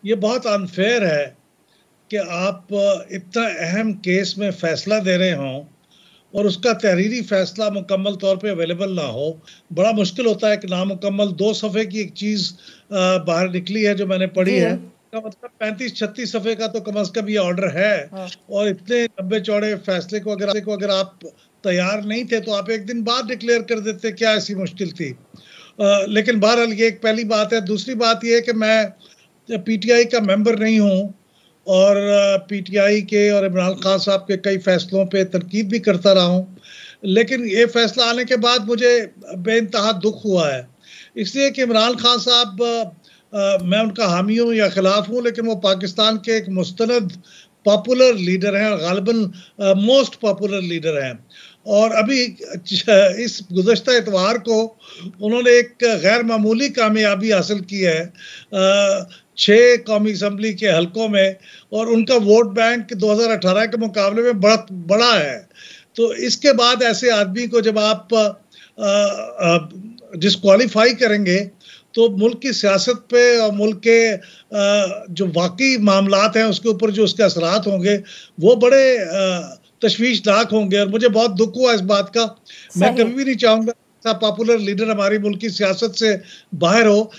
ये बहुत अनफ़ेयर है कि आप इतना अहम केस में फ़ैसला दे रहे हों और उसका तहरीरी फ़ैसला मुकम्मल तौर पे अवेलेबल ना हो। बड़ा मुश्किल होता है कि नामुकम्मल 2 सफ़े की एक चीज़ बाहर निकली है जो मैंने पढ़ी जी। है। इसका मतलब 35-36 सफ़े का तो कम से कम ये ऑर्डर है हाँ। और इतने लंबे-चौड़े फ़ैसले को अगर आप तैयार नहीं थे, तो आप 1 दिन बाद डिक्लेयर कर देते, क्या ऐसी मुश्किल थी? लेकिन बहरहाल ये एक पहली बात है। दूसरी बात ये है कि मैं पीटीआई का मेंबर नहीं हूँ और पीटीआई के और इमरान खान साहब के कई फैसलों पे तनकीद भी करता रहा हूँ। लेकिन ये फैसला आने के बाद मुझे बेइंतहा दुःख हुआ है। इसलिए कि इमरान खान साहब मैं उनका हामी हूँ या खिलाफ हूँ, लेकिन वो पाकिस्तान के एक मुस्तनद पॉपुलर लीडर हैं और ग़ालिबन मोस्ट पॉपुलर लीडर हैं। और अभी इस गुज़श्ता इतवार को उन्होंने एक गैर मामूली कामयाबी हासिल की है 6 कौमी असेंबली के हलकों में और उनका वोट बैंक 2018 के मुकाबले में बहुत बड़ा है। तो इसके बाद ऐसे आदमी को जब आप डिस्क्वालीफाई करेंगे, तो मुल्क की सियासत पे और मुल्क के जो वाक़ई मामलात हैं, उसके ऊपर जो उसके असरात होंगे, वो बड़े तशवीशनाक होंगे और मुझे बहुत दुःख हुआ इस बात का। मैं कभी सही। भी नहीं चाहूँगा ऐसा पॉपुलर लीडर हमारी मुल्क की सियासत से बाहर हो।